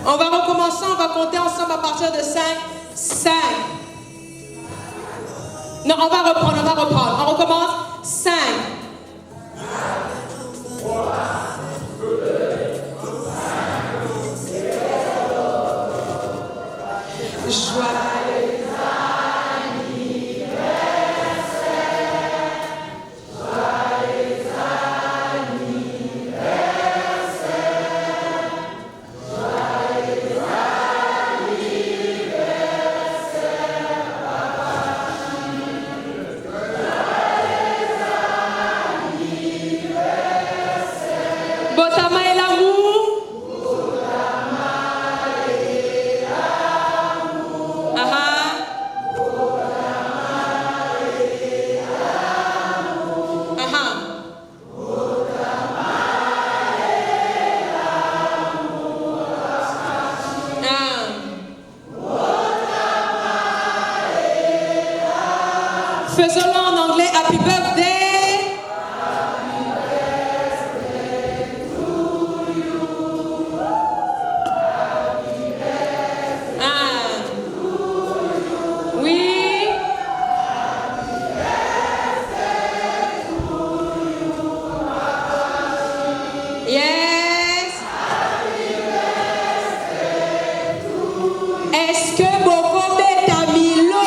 On va recommencer, on va compter ensemble à partir de 5. 5. Non, on va reprendre. On recommence. 5. Joyeux Botama et l'amour. Faisons-le en anglais. Happy birthday. Oui. Yes. Est-ce que Boko Beta Milolo?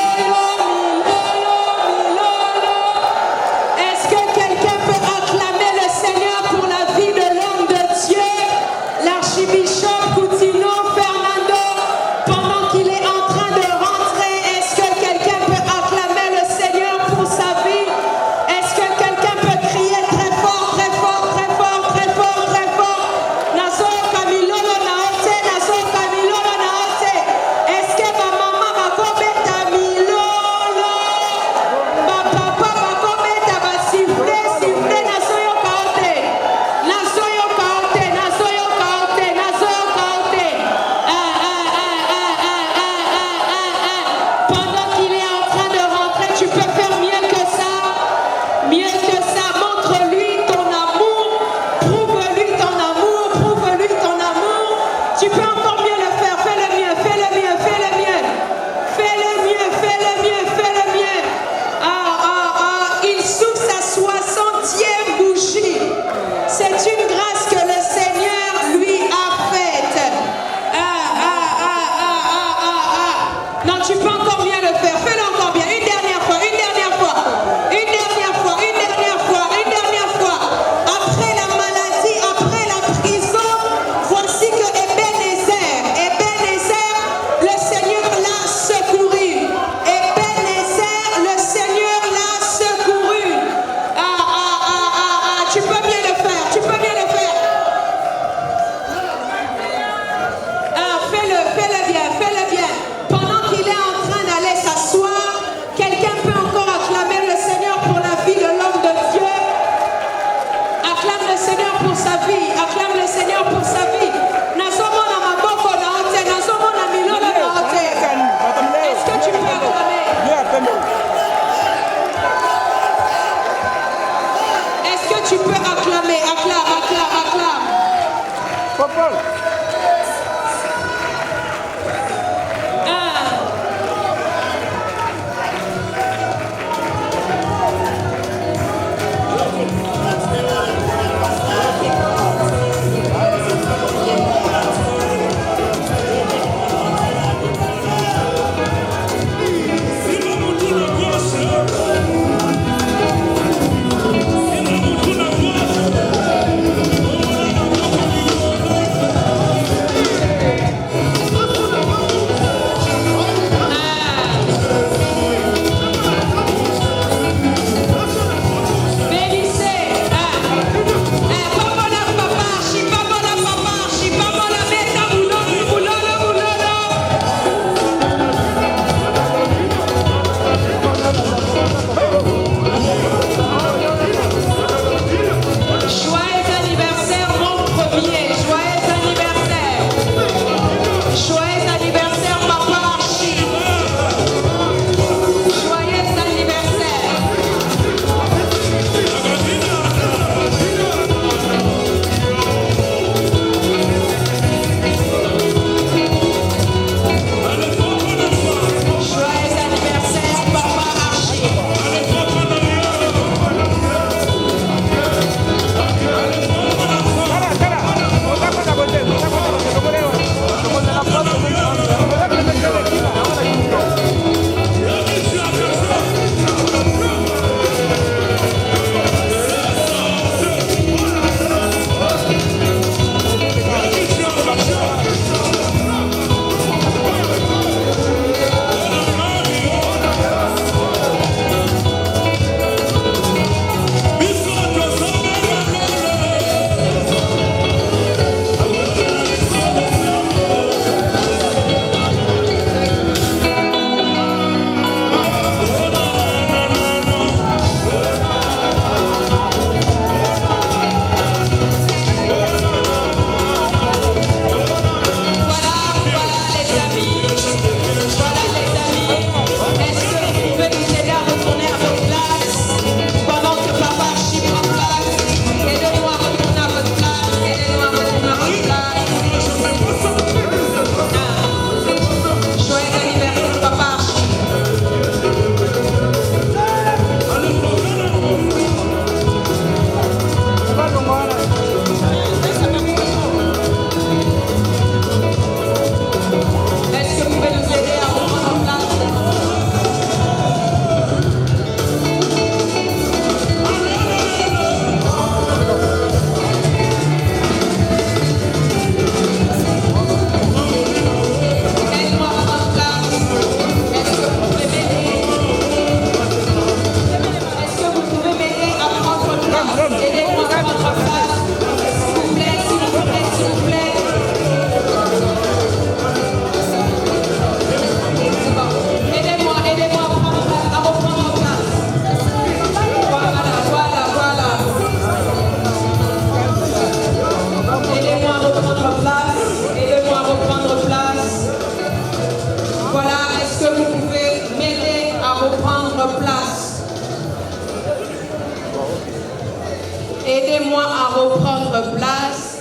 reprendre place.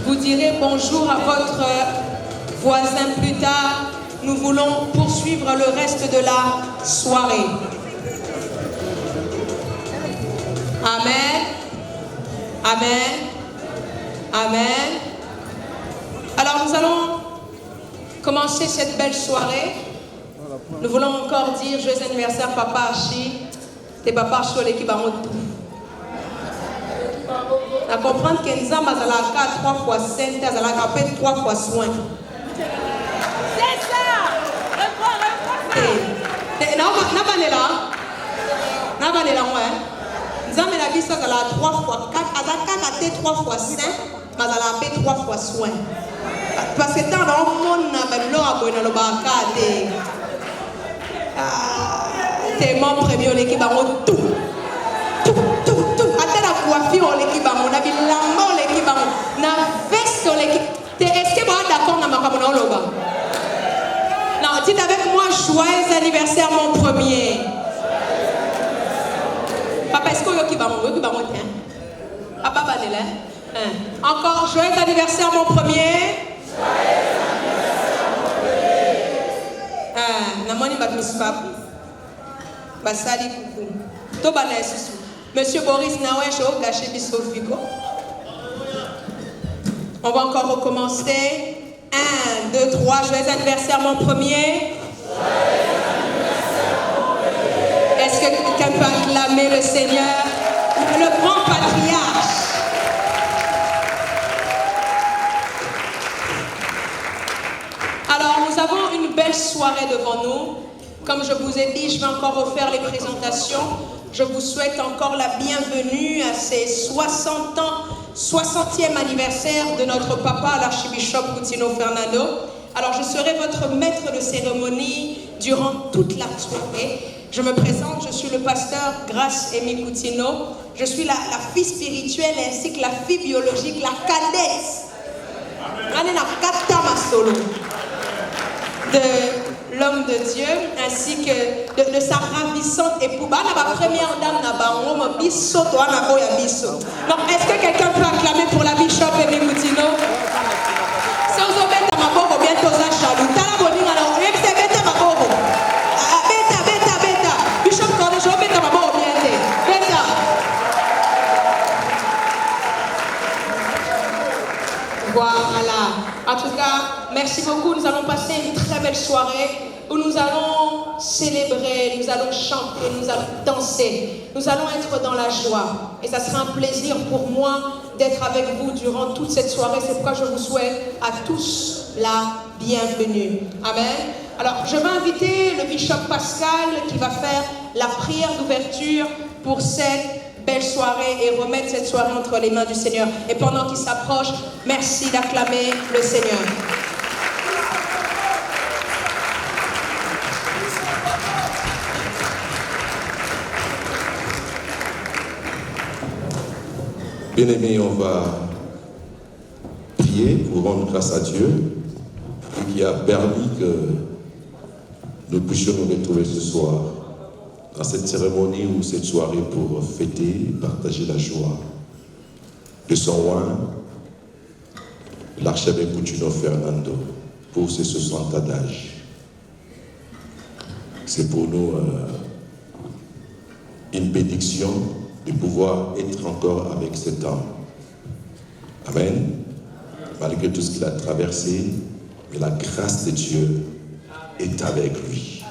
Vous direz bonjour à votre voisin plus tard. Nous voulons poursuivre le reste de la soirée. Amen. Amen. Amen. Alors nous allons commencer cette belle soirée. Nous voulons encore dire joyeux anniversaire Papa Hachi. T'es Papa Hachi qui va tout. À comprendre que nous avons 3 fois saint, nous avons 3 fois soin. C'est ça. Nous avons la vie ça 3 fois 4, à 3 fois saint, mais à 3 fois soin. Parce que dans le monde, t'es mon premier l'équipe tout. Attends la coiffure l'équipe on a mis l'amant l'équipe on a veste l'équipe. Est-ce que vous êtes d'accord avec ma loba? Non, dites avec moi joyeux anniversaire mon premier. Papa, est-ce que vous êtes d'accord? Papa, encore joyeux anniversaire mon premier. Monsieur Boris Nawesh au gâché Bissofico. On va encore recommencer. 1, 2, 3, joyeux anniversaire mon premier. Est-ce que quelqu'un peut acclamer le Seigneur, le grand patriarche? Alors, nous avons une belle soirée devant nous. Comme je vous ai dit, je vais encore refaire les présentations. Je vous souhaite encore la bienvenue à ces 60 ans, 60e anniversaire de notre papa, l'archibishop Coutinho Fernando. Alors, je serai votre maître de cérémonie durant toute la soirée. Je me présente, je suis le pasteur Grace Amy Coutinho. Je suis la fille spirituelle ainsi que la fille biologique, la cadette. De l'homme de Dieu ainsi que de sa ravissante épouse. La première dame donc est-ce que quelqu'un peut acclamer pour la bishop Amy Coutinho? Si vous avez un maboko bientôt ça chalou. Tala boninga na même c'est beta maboko. Beta. Bishop Cornish beta maboko bientôt. Beta. Voilà. En tout cas, merci beaucoup. Nous allons passer une très belle soirée où nous allons célébrer, nous allons chanter, nous allons danser. Nous allons être dans la joie. Et ça sera un plaisir pour moi d'être avec vous durant toute cette soirée. C'est pourquoi je vous souhaite à tous la bienvenue. Amen. Alors, je vais inviter le bishop Pascal qui va faire la prière d'ouverture pour cette belle soirée et remettre cette soirée entre les mains du Seigneur. Et pendant qu'il s'approche, merci d'acclamer le Seigneur. Bien-aimés, on va prier pour rendre grâce à Dieu qui a permis que nous puissions nous retrouver ce soir dans cette cérémonie ou cette soirée pour fêter, partager la joie de son roi, l'archevêque Coutinho Fernando, pour ses 60 ans d'âge. C'est pour nous une bénédiction de pouvoir être encore avec cet homme. Amen. Malgré tout ce qu'il a traversé, mais la grâce de Dieu est avec lui.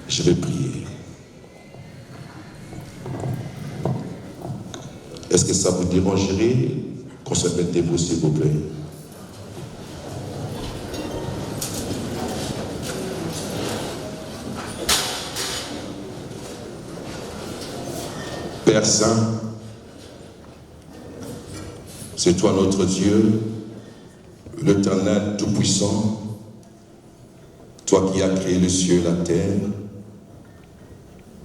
Je vais prier. Est-ce que ça vous dérangerait qu'on se mette debout, s'il vous plaît? Père Saint, c'est toi notre Dieu, l'Éternel Tout-Puissant, toi qui as créé le ciel et la terre,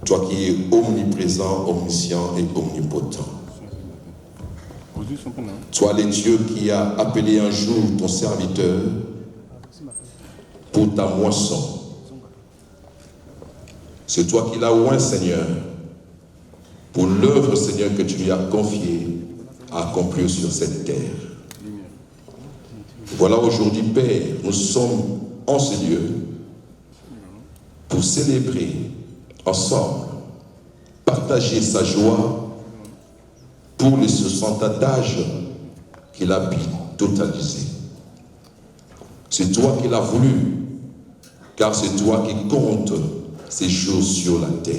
toi qui es omniprésent, omniscient et omnipotent. Toi le Dieu qui a appelé un jour ton serviteur pour ta moisson. C'est toi qui l'as oint, Seigneur, pour l'œuvre, Seigneur, que tu lui as confiée à accomplir sur cette terre. Voilà aujourd'hui, Père, nous sommes en ce lieu pour célébrer ensemble, partager sa joie pour les 60 ans d'âge qu'il a pu totaliser. C'est toi qui l'as voulu, car c'est toi qui comptes ces choses sur la terre.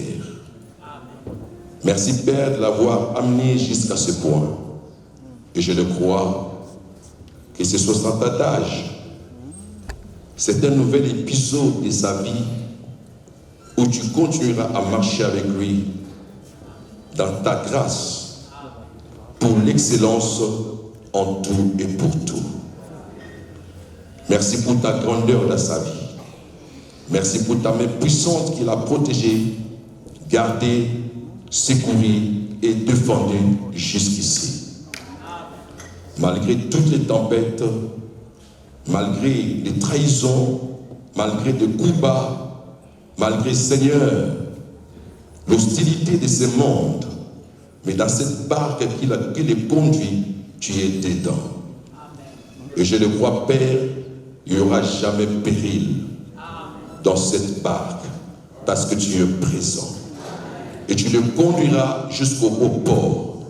Merci Père de l'avoir amené jusqu'à ce point. Et je le crois que ces 60 ans d'âge, c'est un nouvel épisode de sa vie où tu continueras à marcher avec lui dans ta grâce pour l'excellence en tout et pour tout. Merci pour ta grandeur dans sa vie. Merci pour ta main puissante qui l'a protégé, gardé, secouru et défendu jusqu'ici. Malgré toutes les tempêtes, malgré les trahisons, malgré les coups bas, malgré, Seigneur, l'hostilité de ce monde, mais dans cette barque qui les conduit, tu es dedans. Et je le crois, Père, il n'y aura jamais péril dans cette barque, parce que tu es présent. Et tu le conduiras jusqu'au port,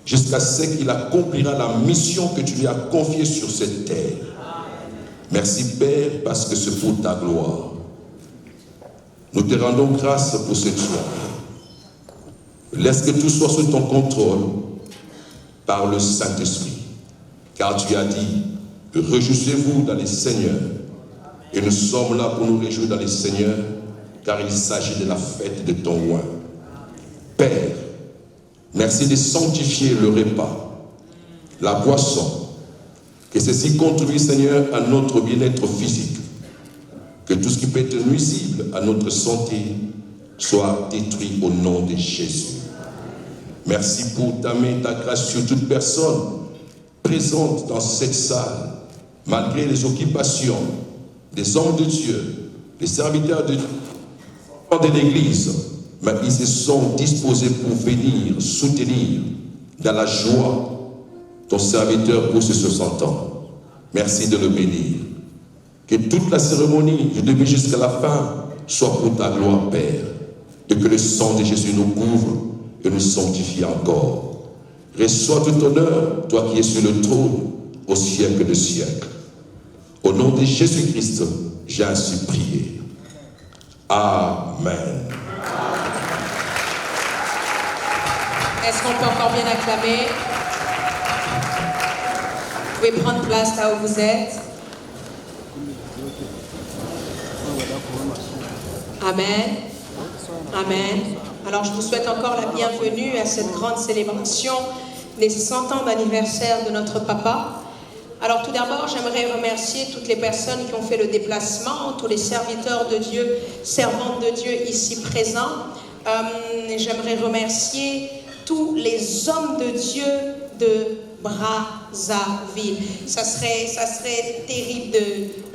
jusqu'à ce qu'il accomplira la mission que tu lui as confiée sur cette terre. Merci Père, parce que c'est pour ta gloire. Nous te rendons grâce pour cette soirée. Laisse que tout soit sous ton contrôle par le Saint-Esprit. Car tu as dit, réjouissez-vous dans les Seigneurs. Et nous sommes là pour nous réjouir dans les Seigneurs, car il s'agit de la fête de ton roi. Père, merci de sanctifier le repas, la boisson, que ceci contribue, Seigneur, à notre bien-être physique, que tout ce qui peut être nuisible à notre santé soit détruit au nom de Jésus. Merci pour ta main, ta grâce sur toute personne présente dans cette salle, malgré les occupations des hommes de Dieu, les serviteurs de Dieu, de l'Église, mais ils se sont disposés pour venir soutenir dans la joie ton serviteur pour ses 60 ans. Merci de le bénir. Que toute la cérémonie, du début jusqu'à la fin, soit pour ta gloire, Père, et que le sang de Jésus nous couvre et nous sanctifie encore. Reçois tout honneur, toi qui es sur le trône, au siècle des siècles. Au nom de Jésus-Christ, j'ai ainsi prié. Amen. Est-ce qu'on peut encore bien acclamer? Vous pouvez prendre place là où vous êtes. Amen. Amen. Alors je vous souhaite encore la bienvenue à cette grande célébration des 100 ans d'anniversaire de notre papa. Alors tout d'abord, j'aimerais remercier toutes les personnes qui ont fait le déplacement, tous les serviteurs de Dieu, servantes de Dieu ici présents. J'aimerais remercier tous les hommes de Dieu de Brazzaville. Ça serait terrible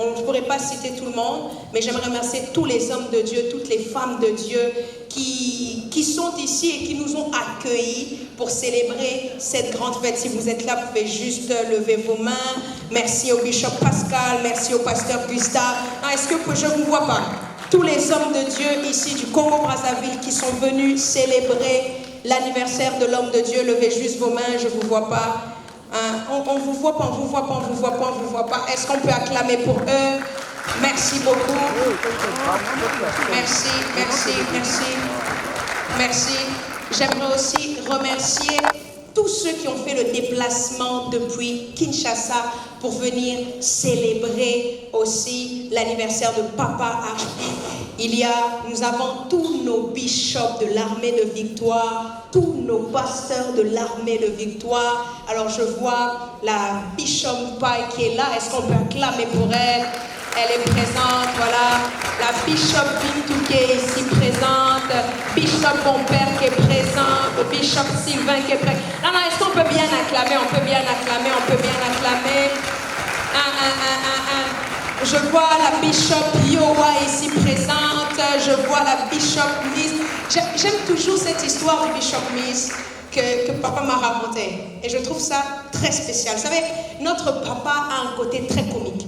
on ne pourrait pas citer tout le monde, mais j'aimerais remercier tous les hommes de Dieu, toutes les femmes de Dieu qui sont ici et qui nous ont accueillis pour célébrer cette grande fête. Si vous êtes là, vous pouvez juste lever vos mains. Merci au bishop Pascal, merci au pasteur Gustave. Est-ce que je ne vous vois pas? Tous les hommes de Dieu ici du Congo-Brazzaville qui sont venus célébrer l'anniversaire de l'homme de Dieu, levez juste vos mains, je ne vous vois pas. On ne vous voit pas, on ne vous voit pas, on ne vous voit pas, on ne vous voit pas. Est-ce qu'on peut acclamer pour eux? Merci beaucoup. Merci, merci, merci. Merci. J'aimerais aussi remercier tous ceux qui ont fait le déplacement depuis Kinshasa pour venir célébrer aussi l'anniversaire de Papa Archie. Nous avons tous nos bishops de l'armée de Victoire, tous nos pasteurs de l'armée de Victoire. Alors je vois la bishop Pai qui est là. Est-ce qu'on peut acclamer pour elle? Elle est présente, voilà. La bishop Bintou qui est ici présente. Bishop mon père qui est présent. Le bishop Sylvain qui est présent. Non, est-ce qu'on peut bien acclamer? On peut bien acclamer, on peut bien acclamer. Je vois la Bishop Yowa ici présente. Je vois la Bishop Miss. J'aime toujours cette histoire du Bishop Miss que papa m'a racontée. Et je trouve ça très spécial. Vous savez, notre papa a un côté très comique.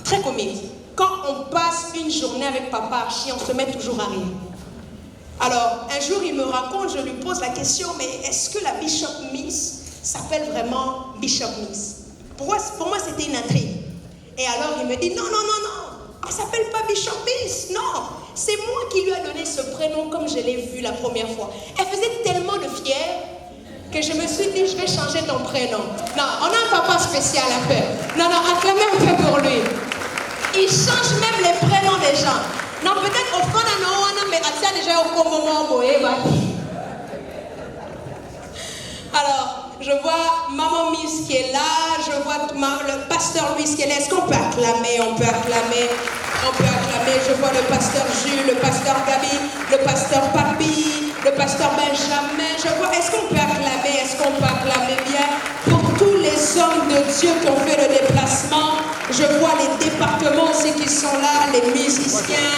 Très comique. Quand on passe une journée avec papa Archie, on se met toujours à rire. Alors, un jour, il me raconte, je lui pose la question, mais est-ce que la Bishop Miss s'appelle vraiment Bishop Miss? Pour moi, c'était une intrigue. Et alors, il me dit, non, elle ne s'appelle pas Bishop Miss, non. C'est moi qui lui ai donné ce prénom comme je l'ai vu la première fois. Elle faisait tellement de fière que je me suis dit, je vais changer ton prénom. Non, on a un papa spécial un peu. Non, acclamez un peu pour lui. Il change même les prénoms des gens. Non, peut-être au fond d'un mais à déjà au moment. Alors, je vois Maman Miss qui est là, je vois le pasteur Louis qui est là. Est-ce qu'on peut acclamer? On peut acclamer. Je vois le pasteur Jules, le pasteur Gabi, le pasteur Papi, le pasteur Benjamin. Je vois, est-ce qu'on peut acclamer bien pour tous les hommes de Dieu qui ont fait le déplacement? Je vois les départements aussi qui sont là, les musiciens,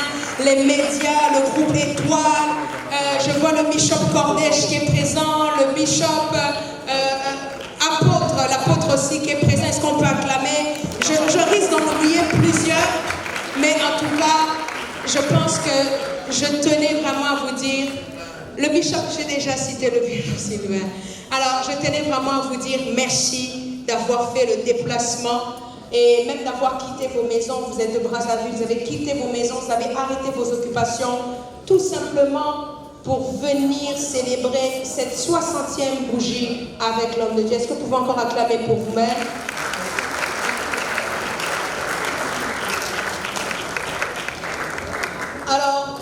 les médias, le groupe Étoile. Je vois le bishop Cordèche qui est présent, le bishop apôtre, l'apôtre aussi qui est présent. Est-ce qu'on peut acclamer? Je risque d'en oublier plusieurs, mais en tout cas, je pense que je tenais vraiment à vous dire, le bishop, j'ai déjà cité le bishop Sylvain. Alors, je tenais vraiment à vous dire merci d'avoir fait le déplacement et même d'avoir quitté vos maisons. Vous êtes de Brazzaville, vous avez quitté vos maisons, vous avez arrêté vos occupations, tout simplement pour venir célébrer cette 60e bougie avec l'homme de Dieu. Est-ce que vous pouvez encore acclamer pour vous-même? Alors,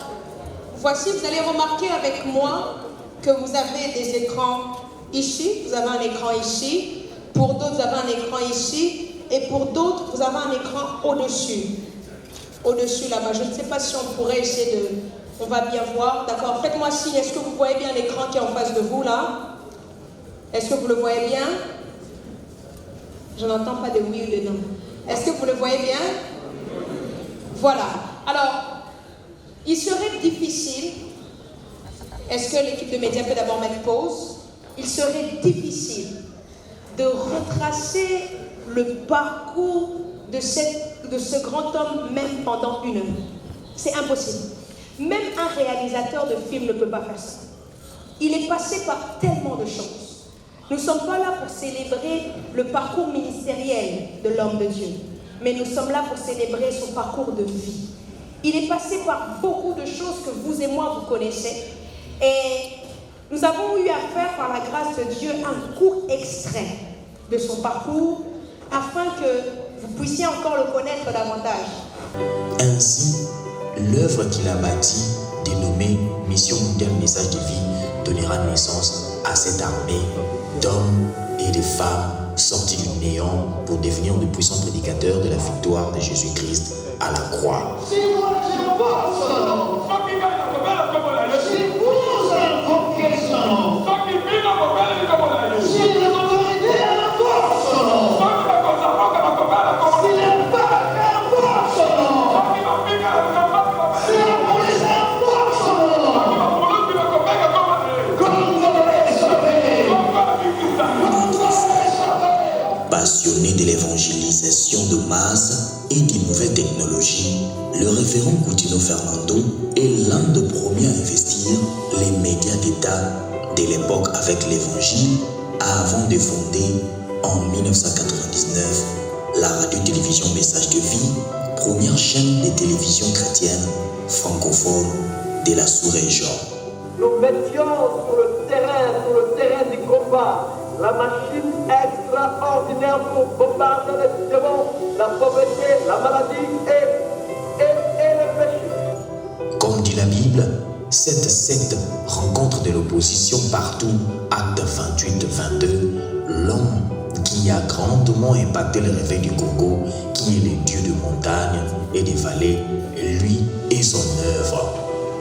voici, vous allez remarquer avec moi que vous avez des écrans ici. Vous avez un écran ici. Pour d'autres, vous avez un écran ici. Et pour d'autres, vous avez un écran au-dessus. Au-dessus, là-bas. Je ne sais pas si on pourrait essayer de... On va bien voir. D'accord. Faites-moi signe. Est-ce que vous voyez bien l'écran qui est en face de vous, là? Est-ce que vous le voyez bien? Je n'entends pas de oui ou de non. Est-ce que vous le voyez bien? Voilà. Alors, il serait difficile, est-ce que l'équipe de médias peut d'abord mettre pause? Il serait difficile de retracer le parcours de ce grand homme même pendant une heure. C'est impossible. Même un réalisateur de film ne peut pas faire ça. Il est passé par tellement de choses. Nous ne sommes pas là pour célébrer le parcours ministériel de l'homme de Dieu, mais nous sommes là pour célébrer son parcours de vie. Il est passé par beaucoup de choses que vous et moi vous connaissez. Et nous avons eu à faire par la grâce de Dieu un court extrait de son parcours afin que vous puissiez encore le connaître davantage. Ainsi, l'œuvre qu'il a bâtie, dénommée Mission mondiale message de vie, donnera naissance à cette armée d'hommes et de femmes sortis du néant pour devenir de puissants prédicateurs de la victoire de Jésus-Christ à la croix. Si vous invoquez son nom, si les autorités invoquent son nom, si les peuples invoquent son nom, si la police invoque son nom, comme vous allez sauver, comme vous allez sauver. Passionné de l'évangélisation de masse et des nouvelles technologies, le révérend Coutinho Fernando est l'un des premiers à investir les médias d'État de l'époque avec l'Évangile avant de fonder en 1999 la radio-télévision Message de Vie, première chaîne de télévision chrétienne francophone de la sous-région. Nous mettions sur le terrain du combat, la machine extraordinaire pour bombarder les démons, la pauvreté, la maladie et le péché. Comme dit la Bible, cette secte rencontre de l'opposition partout. Acte 28-22, l'homme qui a grandement impacté le réveil du Congo, qui est le Dieu de montagnes et des vallées, lui et son œuvre.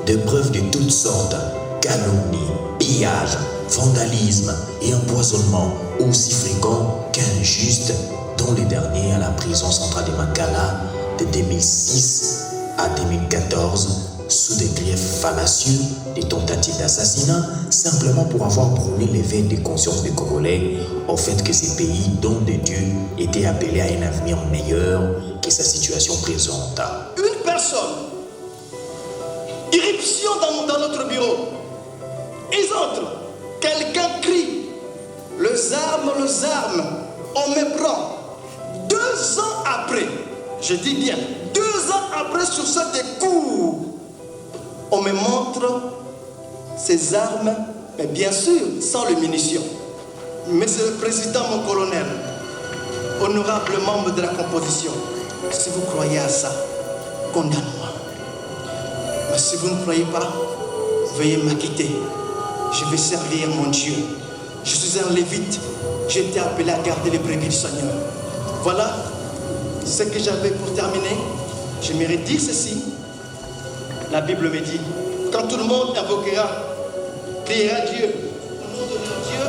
Des preuves de toutes sortes, calomnie, pillage, vandalisme et empoisonnement aussi fréquents qu'injustes dont les derniers à la prison centrale de Makala de 2006 à 2014 sous des griefs fallacieux, des tentatives d'assassinat, simplement pour avoir brûlé l'éveil des consciences des Congolais au fait que ces pays, dont des dieux, étaient appelés à un avenir meilleur que sa situation présente. Une personne, irruption dans notre bureau, ils entrent, quelqu'un crie, les armes, on me prend. 2 ans après, je dis bien, 2 ans après sur cette cour, on me montre ces armes, mais bien sûr, sans les munitions. Monsieur le Président, mon colonel, honorable membre de la composition, si vous croyez à ça, condamne-moi. Mais si vous ne croyez pas, veuillez m'acquitter. Je vais servir mon Dieu. Je suis un lévite. J'ai été appelé à garder les brebis du Seigneur. Voilà ce que j'avais pour terminer. J'aimerais dire ceci. La Bible me dit, quand tout le monde invoquera, priera Dieu au nom de leur Dieu,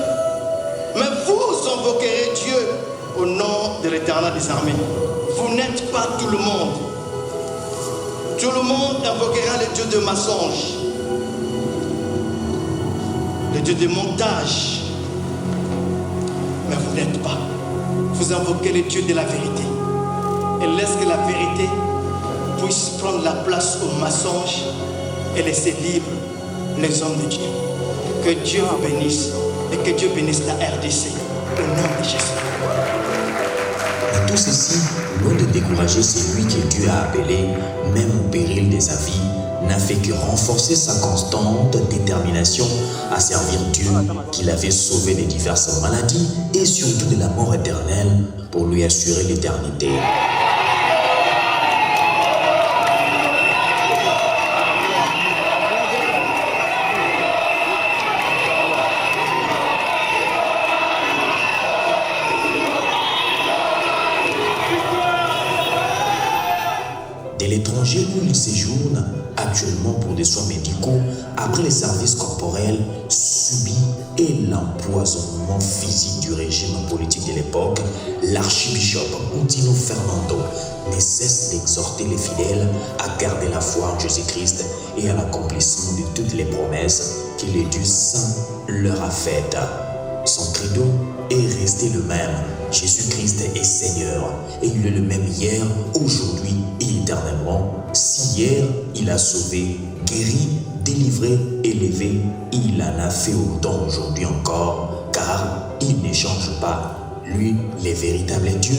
mais vous invoquerez Dieu au nom de l'Éternel des armées. Vous n'êtes pas tout le monde. Tout le monde invoquera le Dieu de mensonge, le Dieu de montage. Mais vous n'êtes pas. Vous invoquez le Dieu de la vérité. Et laisse que la vérité puisse prendre la place au mensonge et laisser libre les hommes de Dieu. Que Dieu vous bénisse et que Dieu bénisse la RDC. Au nom de Jésus. Et tout ceci, loin de décourager celui que Dieu a appelé, même au péril de sa vie, n'a fait que renforcer sa constante détermination à servir Dieu qui l'avait sauvé de diverses maladies et surtout de la mort éternelle pour lui assurer l'éternité. De l'étranger où il séjourne actuellement pour des soins médicaux après les services corporels subis et l'empoisonnement physique du régime politique de l'époque, l'archibishop Moutino Fernando ne cesse d'exhorter les fidèles à garder la foi en Jésus-Christ et à l'accomplissement de toutes les promesses que le Dieu saint leur a faites. Son credo est resté le même. Jésus-Christ est Seigneur et il est le même hier, aujourd'hui et éternellement. Si hier il a sauvé, guéri, délivré, élevé, il en a fait autant aujourd'hui encore, car il ne change pas. Lui, le véritable Dieu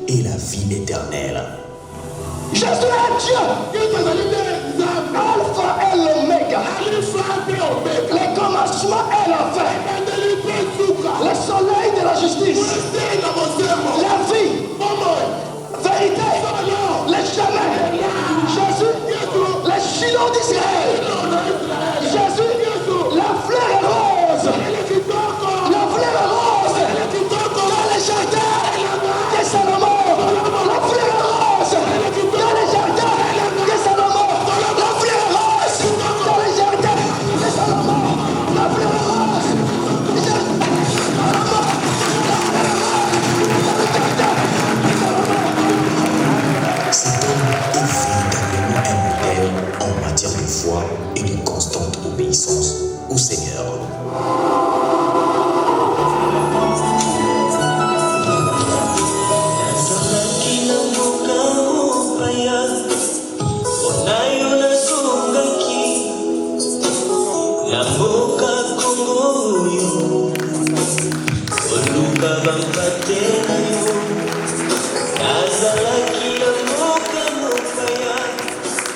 et la vie éternelle. Jésus est Dieu. Alpha et l'Oméga. Le commencement et la fin. Le soleil de la justice. La vie. Vérité. Le chemin. Jésus. Le Shiloh d'Israël. Jésus. La fleur rose. La fleur rose. Dans les jardins de Salomon. La fleur rose. Dans les jardins de Salomon. La fleur rose. Dans les jardins de Salomon. La fleur rose. Cet homme est véritablement un modèle en matière de foi et de constante obéissance au Seigneur.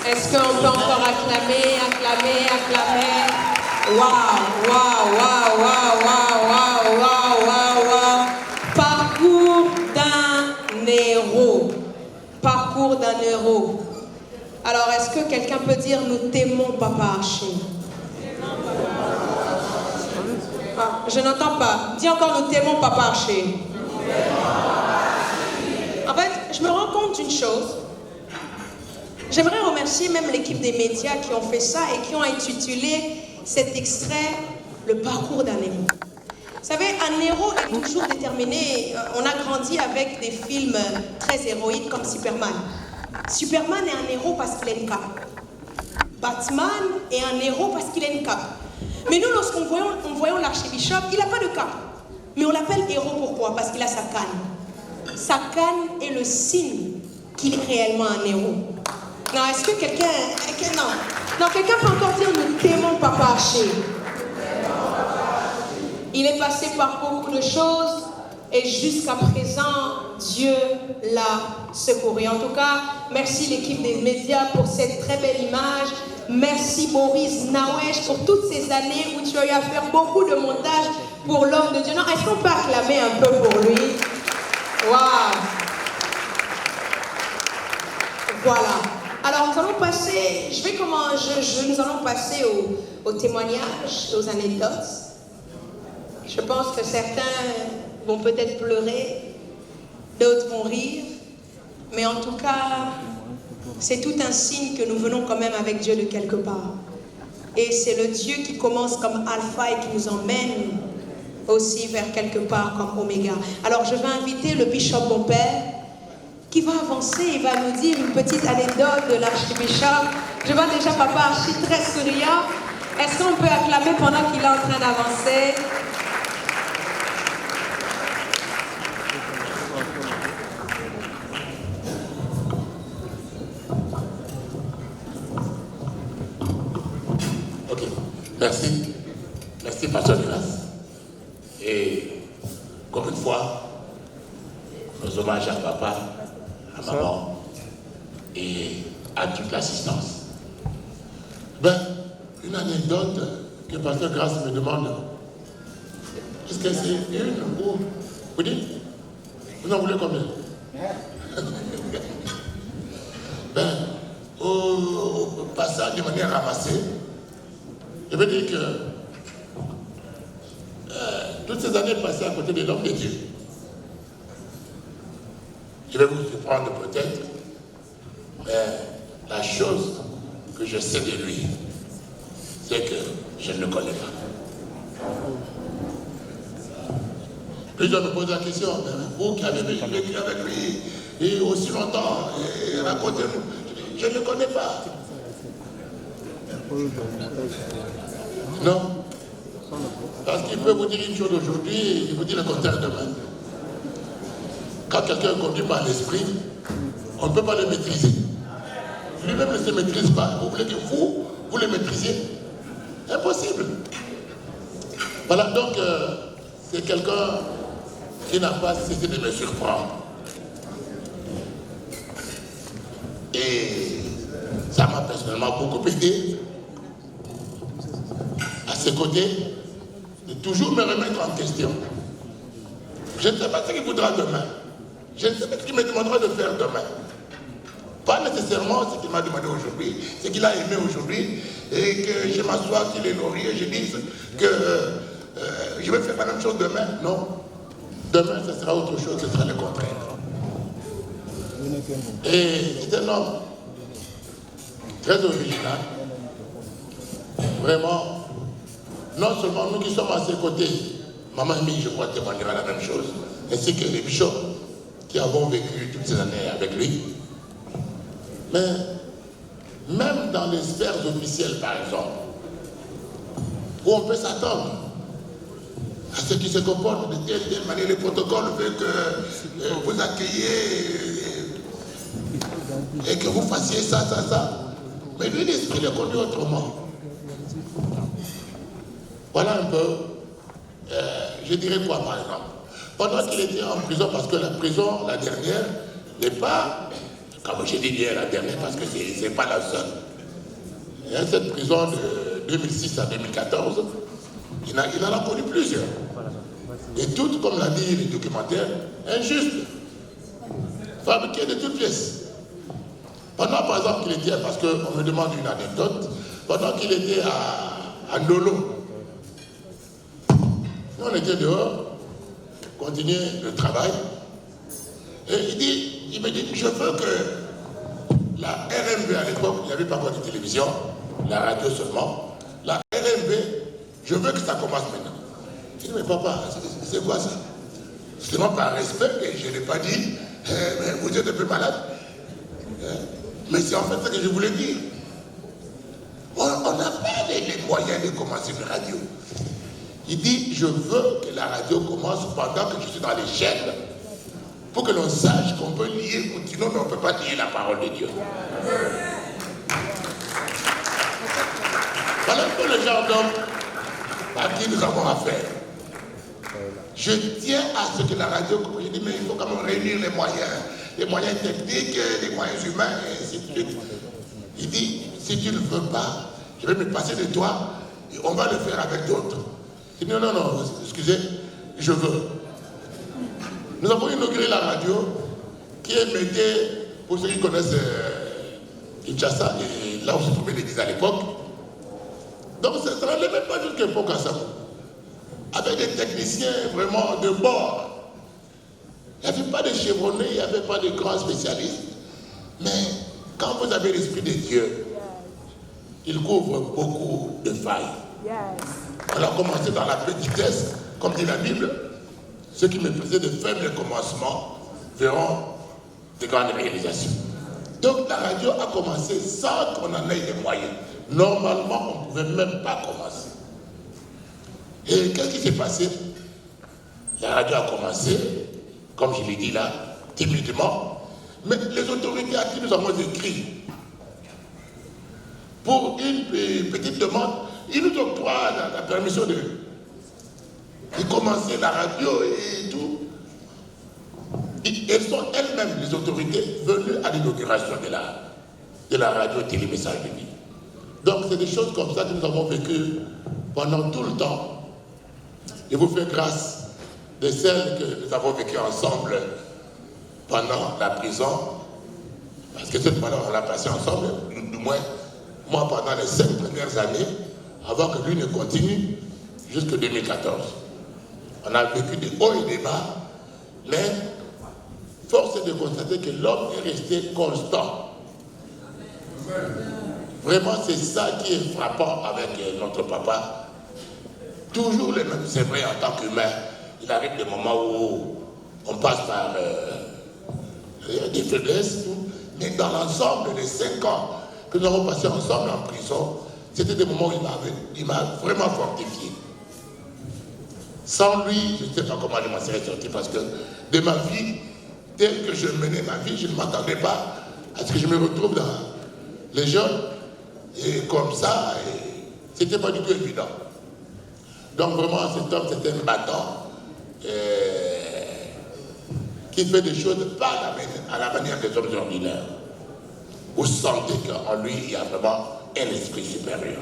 Est-ce qu'on peut encore acclamer? Waouh, waouh, waouh, waouh, waouh, waouh, waouh, waouh. Parcours d'un héros. Parcours d'un héros. Alors, est-ce que quelqu'un peut dire nous t'aimons, Papa Archer? Ah, je n'entends pas. Dis encore nous t'aimons, Papa Archer. En fait, je me rends compte d'une chose. J'aimerais remercier même l'équipe des médias qui ont fait ça et qui ont intitulé cet extrait « Le parcours d'un héros ». Vous savez, un héros est toujours déterminé. On a grandi avec des films très héroïques comme Superman. Superman est un héros parce qu'il a une cape. Batman est un héros parce qu'il a une cape. Mais nous, lorsqu'on voyons l'archbishop, il n'a pas de cape. Mais on l'appelle héros pourquoi? Parce qu'il a sa canne. Sa canne est le signe qu'il est réellement un héros. Non, est-ce que quelqu'un... Non, quelqu'un peut encore dire nous t'aimons Papa Haché. Il est passé par beaucoup de choses et jusqu'à présent, Dieu l'a secouru. En tout cas, merci l'équipe des médias pour cette très belle image. Merci Maurice Nawesh pour toutes ces années où tu as eu à faire beaucoup de montage pour l'homme de Dieu. Non, est-ce qu'on peut acclamer un peu pour lui? Waouh! Voilà. Alors nous allons passer, nous allons passer au témoignage, aux anecdotes. Je pense que certains vont peut-être pleurer, d'autres vont rire, mais en tout cas, c'est tout un signe que nous venons quand même avec Dieu de quelque part. Et c'est le Dieu qui commence comme alpha et qui nous emmène aussi vers quelque part comme oméga. Alors je vais inviter le bishop mon père qui va avancer, il va nous dire une petite anecdote de l'archbishop. Je vois déjà Papa Archi très souriant. Est-ce qu'on peut acclamer pendant qu'il est en train d'avancer? Ok, merci. Merci, Pasteur Grâce. Et comme une fois, nos hommages à papa, à maman et à toute l'assistance. Ben, une anecdote que Pasteur Grâce me demande. Est-ce que c'est une ou... Vous dites? Vous en voulez combien? Ben, au passage de manière ramassée, je veux dire que toutes ces années passées à côté de l'homme de Dieu, je vais vous surprendre peut-être, mais la chose que je sais de lui, c'est que je ne le connais pas. Plusieurs me posent la question, vous qui avez vécu avec lui et aussi longtemps, et racontez-nous. Je ne le connais pas. Non. Parce qu'il peut vous dire une chose aujourd'hui et il vous dit le contraire demain. Quand quelqu'un est conduit par l'esprit, on ne peut pas le maîtriser. Lui-même ne se maîtrise pas. Vous voulez que vous le maîtrisiez? Impossible. Voilà, donc c'est quelqu'un qui n'a pas cessé de me surprendre. Et ça m'a personnellement beaucoup aidé à ses côtés de toujours me remettre en question. Je ne sais pas ce qu'il voudra demain. Je ne sais pas ce qu'il me demandera de faire demain. Pas nécessairement ce qu'il m'a demandé aujourd'hui, ce qu'il a aimé aujourd'hui, et que je m'assois sur les lauriers et je dise que je vais faire la même chose demain. Non. Demain, ce sera autre chose, ce sera le contraire. Et c'est un homme très original. Vraiment, non seulement nous qui sommes à ses côtés, Maman Amy, je crois, témoignera la même chose, ainsi que les bishops qui avons vécu toutes ces années avec lui. Mais même dans les sphères officielles, par exemple, où on peut s'attendre à ce qui se comporte de telle manière, les protocoles veulent que vous accueillez et que vous fassiez ça. Mais lui, l'esprit le conduit autrement. Voilà un peu, je dirais quoi par exemple. Pendant qu'il était en prison, parce que la prison, la dernière, n'est pas, comme j'ai dit bien la dernière, parce que ce n'est pas la seule. Il y a cette prison de 2006 à 2014, il en a connu plusieurs. Et toutes, comme l'a dit le documentaire, injustes, fabriquées de toutes pièces. Pendant, par exemple, qu'il était, parce qu'on me demande une anecdote, pendant qu'il était à Ndolo, nous on était dehors, continuer le travail, et il me dit, je veux que la RMV à l'époque, il n'y avait pas encore de télévision, la radio seulement, la RMV, je veux que ça commence maintenant. Je dis, mais papa, c'est quoi ça? Seulement par respect, et je n'ai pas dit, mais vous êtes un peu malade. Mais c'est en fait ça que je voulais dire. On n'a pas les moyens de commencer une radio. Il dit, je veux que la radio commence pendant que je suis dans les chaînes, pour que l'on sache qu'on peut lier, sinon on ne peut pas lier la parole de Dieu. Voilà un peu le genre d'homme à qui nous avons affaire. Je tiens à ce que la radio, comme je dis, mais il faut quand même réunir les moyens techniques, les moyens humains, et ainsi de suite. Il dit, si tu ne veux pas, je vais me passer de toi, et on va le faire avec d'autres. Il dit, non, excusez, je veux. Nous avons inauguré la radio, qui émettait, pour ceux qui connaissent Kinshasa, et là où se trouvait l'église à l'époque. Donc ça ne rendait même pas jusqu'à l'époque à ça. Avec des techniciens vraiment de bord. Il n'y avait pas de chevronnés, il n'y avait pas de grands spécialistes. Mais quand vous avez l'Esprit de Dieu, il couvre beaucoup de failles. On a commencé dans la petitesse, comme dit la Bible. Ceux qui me faisaient de faibles commencements verront de grandes réalisations. Donc la radio a commencé sans qu'on en ait les moyens. Normalement, on ne pouvait même pas commencer. Et qu'est-ce qui s'est passé? La radio a commencé, comme je l'ai dit là, timidement. Mais les autorités à qui nous avons écrit, pour une petite demande, ils nous octroient la permission de commencer la radio et tout. Elles sont elles-mêmes, les autorités, venues à l'inauguration de la radio télémessage de vie. Donc c'est des choses comme ça que nous avons vécues pendant tout le temps. Et vous faites grâce de celles que nous avons vécues ensemble pendant la prison. Parce que cette fois-là, on l'a passé ensemble, du moins, moi pendant les 5 premières années, avant que lui ne continue, jusqu'en 2014. On a vécu des hauts et des bas, mais force est de constater que l'homme est resté constant. Vraiment, c'est ça qui est frappant avec notre papa. Toujours les mêmes. C'est vrai, en tant qu'humain, il arrive des moments où on passe par des faiblesses, mais dans l'ensemble des 5 ans que nous avons passés ensemble en prison, c'était des moments où il m'a vraiment fortifié. Sans lui, je ne sais pas comment je m'en serais sorti, parce que de ma vie, telle que je menais ma vie, je ne m'attendais pas à ce que je me retrouve dans les jeunes, et comme ça, c'était pas du tout évident. Donc vraiment, cet homme, c'était un battant qui fait des choses pas à la manière des hommes ordinaires. Vous sentez qu'en lui, il y a vraiment un esprit supérieur.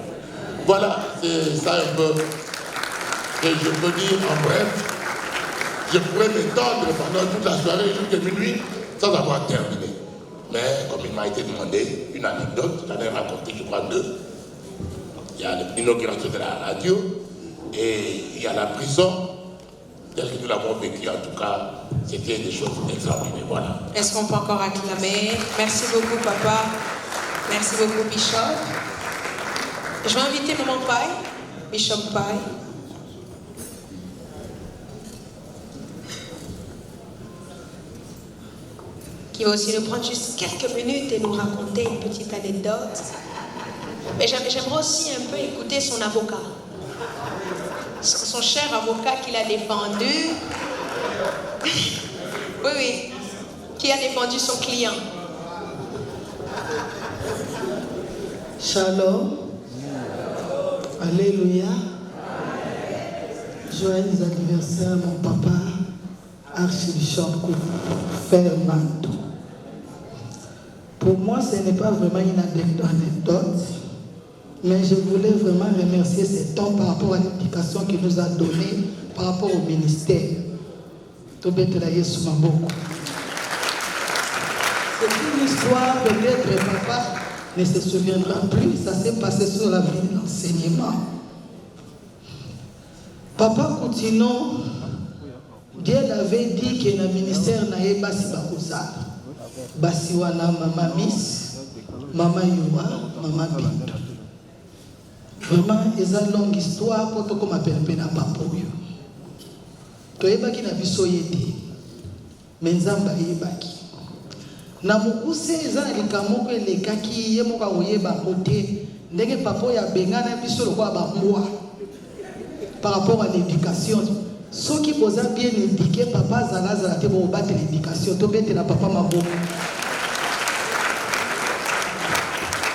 Voilà, c'est ça un peu que je peux dire en bref. Je pourrais m'étendre pendant toute la soirée jusqu'à minuit sans avoir terminé. Mais comme il m'a été demandé une anecdote, j'en ai raconté, je crois, 2. Il y a l'inauguration de la radio et il y a la prison. Tel que nous l'avons vécu, en tout cas, c'était des choses extraordinaires. Voilà. Est-ce qu'on peut encore acclamer? Merci beaucoup, papa. Merci beaucoup, Bishop. Je vais inviter Maman Paille, Bishop Paille. Qui va aussi nous prendre juste quelques minutes et nous raconter une petite anecdote. Mais j'aimerais aussi un peu écouter son avocat. Son cher avocat qui l'a défendu. Oui, qui a défendu son client. Shalom. Alléluia. Joyeux anniversaire, mon papa, Archbishop Fernando. Pour moi, ce n'est pas vraiment une anecdote, mais je voulais vraiment remercier cet homme par rapport à l'éducation qu'il nous a donnée par rapport au ministère. C'est une histoire, peut-être papa ne se souviendra plus, ça s'est passé sur la vie de l'enseignement. Papa Koutino, Dieu avait dit que le ministère n'avait pas si bakosala. Basiwana Mama Miss, Mama Youa, Mama Bintou. Vraiment, ils ont une longue histoire pour tout comme appelle Pena Papoyo. toyebaki na biso yete menzamba yebaki na mukuse eza na likamoko elekaki ye moko akoyeba kote ndenge papa ya bengana biso lokola bambwa par rapport à l'éducation soki boza bien éduqué papa azala te bobatela l'éducation tobetela papa maboko.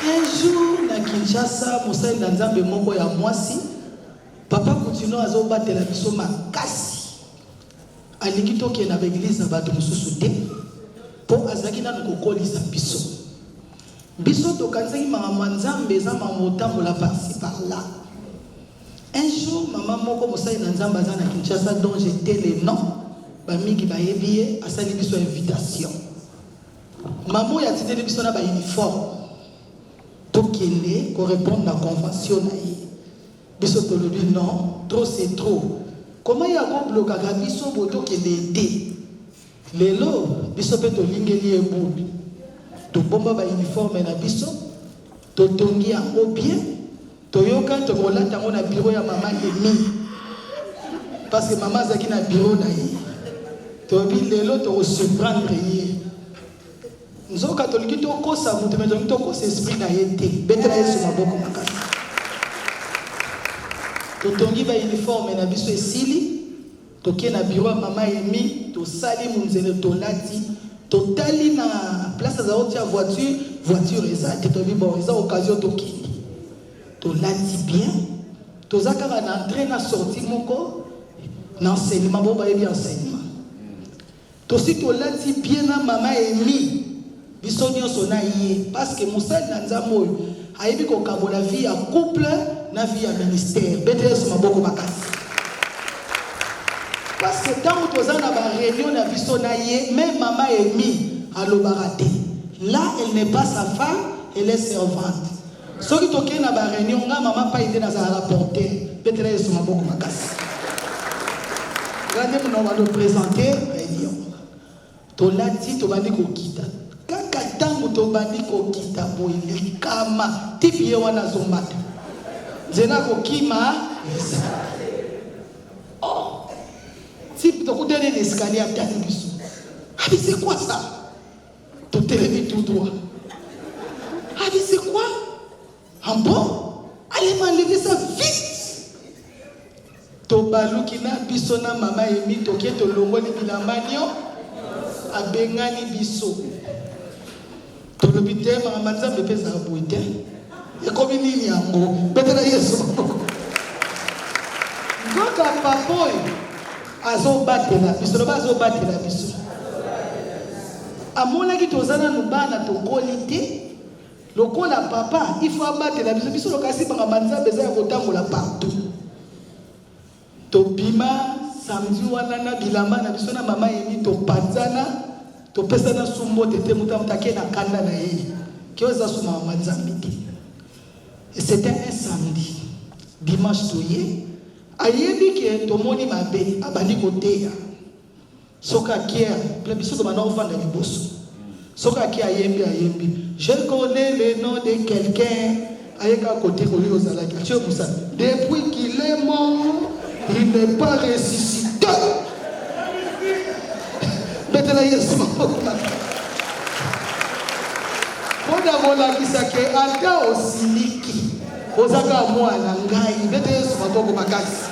Un jour na Kinshasa mosali na nzambe moko ya mwasi papa continue azobatela biso makasi alingi tokende na baeglise na bato mosusu te mpo azalaki nanu kokolisa biso biso tokanisaki makambo ya nzambe eza makambo otambola parci par là. Un jour maman moko mosali na nzambe aza na Kinshasa dont j'étais le nom bamingi bayebi ye asali biso invitation mamo ya tindeli biso na bauniforme tokende korépondre na convention na ye biso tolobi non trop c'est trop comment ya koblokaka biso bo tokende te lelo biso mpe tolingeli ye bubi tobomba bauniforme na biso totongi yango bien toyoka tokolata yango na bureau ya mama Emi parce que mama azalaki na bureau na ye tobi lelo tokosurprendre ye nzoka tolingi tokosa moto me tolingi tokosa esprit na ye te betela yesu maboko makasi totongi bauniforme na biso esili toke na bureau ya mama Emi tosali munzele tolati totali na place aza otia voiture eza te tobi bon eza occasion tokende tolati bien toza kaka na entrée na sortie moko na enseignement bo bayebi enseignement tosi tolati bien na mama Emi biso nyonso na ye parce que mosali na nzambe oyo ayebi kokabola vie ya couple na vie ya ministère betela yesu maboko makasi parce que ntango toza na baréunion na biso na ye même mama Emi alobaka te là elle n'est pas sa femme elle est servante soki tokende na baréunion nga mama pa ite nazala porteur betela yesu maboko makasi ngande mona baloprésente réunion tolati tobandi kokita kaka ntango tobandi kokita boye likama tipi ye wana azombata nzela kokima si tokutene na escalier atali biso abi c'est quoi ça totelemi tout droit abi c'est quoi ah bon allez m'enlever ça vite tobaluki na biso na mama Emi toke tolongoli bilamanio abengani biso tolobi te mama nzambe mpe ezala boye te ekomi nini yango betela yesu ngoka papa oyo azobatela biso loba azobatela biso amonaki toza nanu bana tokoli te lokola papa il faut abatela biso biso lokasi bangamba nzambe eza ya kotambola partout tobima samedi wana na bilamba na biso na mama Emi topanzana topesana sumbo tete mutamutake na kanda na ye kio eza suma mama nzambe te. Et c'était un samedi dimanche toye ayebi ke tomoni mabe abandi koteya soka kia plebiso to bana ofanda liboso soka kia ayembi je connais le nom de quelqu'un ayeka côté koli ozalaki atio musa depuis qu'il est mort il n'est pas ressuscité betela yesu maboko Oda bolakisa ke ata osiliki ozaka mwana ngai bete yesu maboko makasi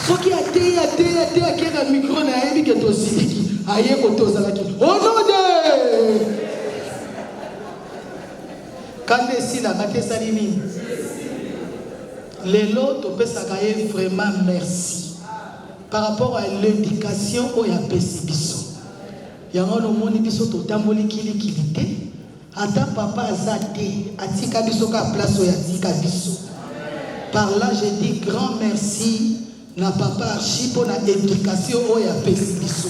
soki ate akena micro na yebi ke tosiliki aye kote ozalaki onode kande esila bate esali nini lelo topesaka ye vraiment merci par rapport à l'éducation oyo apesi biso yango lomoni biso totamboli kilikili te ata papa aza te atika biso ka place oyo atika biso par là je dis grand merci na papa archi mpo na éducation oyo apesi biso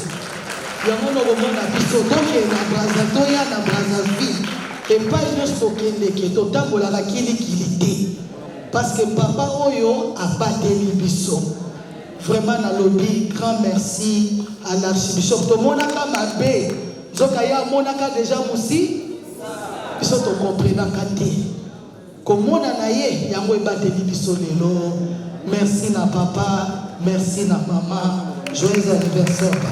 yango lokomona biso toke na braza toya na Brazzaville epai nyonso tokendeke totambolaka kilikili te parce que papa oyo abateli biso vraiment nalobi grand merci à l'archibishop tomonaka mabe nzoka ye amonaka déjà mosi biso tokomprenaka te komona na ye yango ebateli biso lelo merci na papa Merci na maman. Joyeux anniversaire, papa.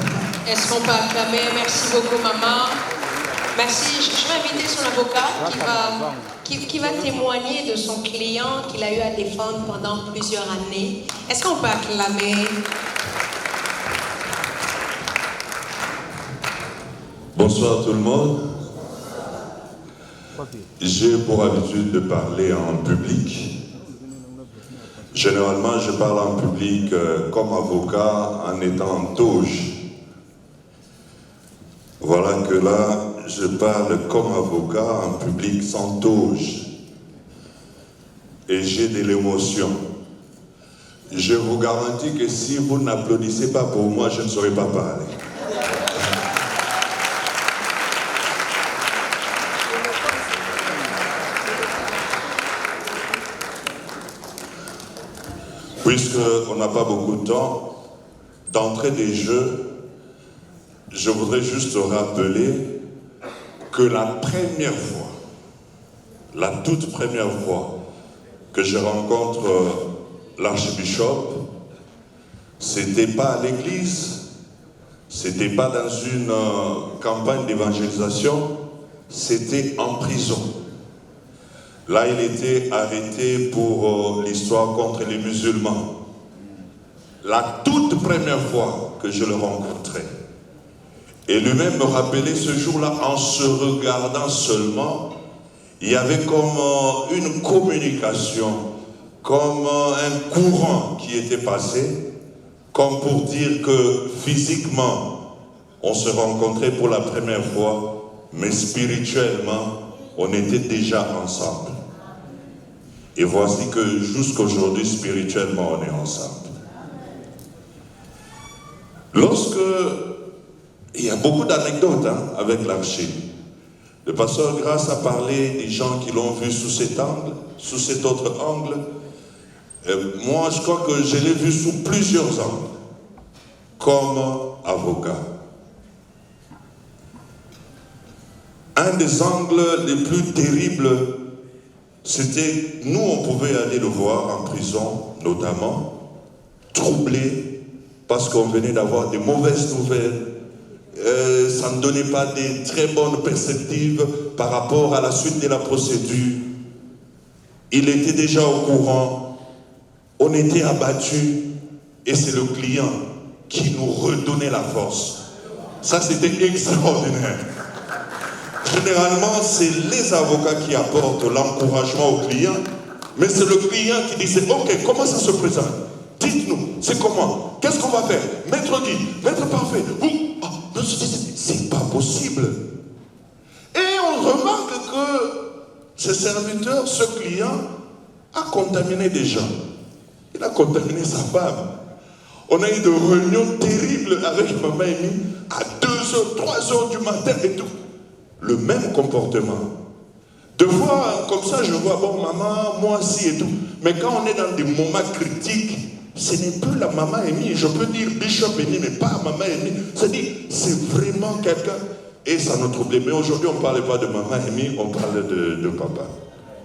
Est-ce qu'on peut acclamer? Merci beaucoup, maman. Merci. Je vais inviter son avocat qui va témoigner de son client qu'il a eu à défendre pendant plusieurs années. Est-ce qu'on peut acclamer? Bonsoir tout le monde. J'ai pour habitude de parler en public. Généralement, je parle en public comme avocat en étant en toge. Voilà que là, je parle comme avocat en public sans toge. Et j'ai de l'émotion. Je vous garantis que si vous n'applaudissez pas pour moi, je ne saurais pas parler. Puisqu'on n'a pas beaucoup de temps, d'entrée des jeux, je voudrais juste rappeler que la première fois, la toute première fois que je rencontre l'archbishop, c'était pas à l'église, c'était pas dans une campagne d'évangélisation, c'était en prison. Là, il était arrêté pour l'histoire contre les musulmans. La toute première fois que je le rencontrais. Et lui-même me rappelait ce jour-là, en se regardant seulement, il y avait comme une communication, comme un courant qui était passé, comme pour dire que physiquement, on se rencontrait pour la première fois, mais spirituellement, on était déjà ensemble. Et voici que jusqu'aujourd'hui, spirituellement, on est ensemble. Lorsque, il y a beaucoup d'anecdotes avec l'archi. Le pasteur Grasse a parlé des gens qui l'ont vu sous cet angle, sous cet autre angle. Moi, je crois que je l'ai vu sous plusieurs angles, comme avocat. Un des angles les plus terribles, c'était, nous on pouvait aller le voir en prison, notamment, troublé, parce qu'on venait d'avoir des mauvaises nouvelles, ça ne donnait pas des très bonnes perspectives par rapport à la suite de la procédure. Il était déjà au courant, on était abattus, et c'est le client qui nous redonnait la force. Ça, c'était extraordinaire. Généralement, c'est les avocats qui apportent l'encouragement au client, mais c'est le client qui disait, ok, comment ça se présente? Dites-nous, c'est comment? Qu'est-ce qu'on va faire? Maître Guy, maître parfait, vous, c'est pas possible. Et on remarque que ce serviteur, ce client, a contaminé des gens. Il a contaminé sa femme. On a eu des réunions terribles avec Maman Amy à 2h, 3h du matin et tout. Le même comportement. De fois, comme ça, je vois, bon, maman, moi aussi et tout. Mais quand on est dans des moments critiques, ce n'est plus la maman Amy. Je peux dire Bishop Amy, mais pas maman Amy. C'est-à-dire, c'est vraiment quelqu'un. Et ça nous trouble. Mais aujourd'hui, on ne parle pas de maman Amy, on parle de papa.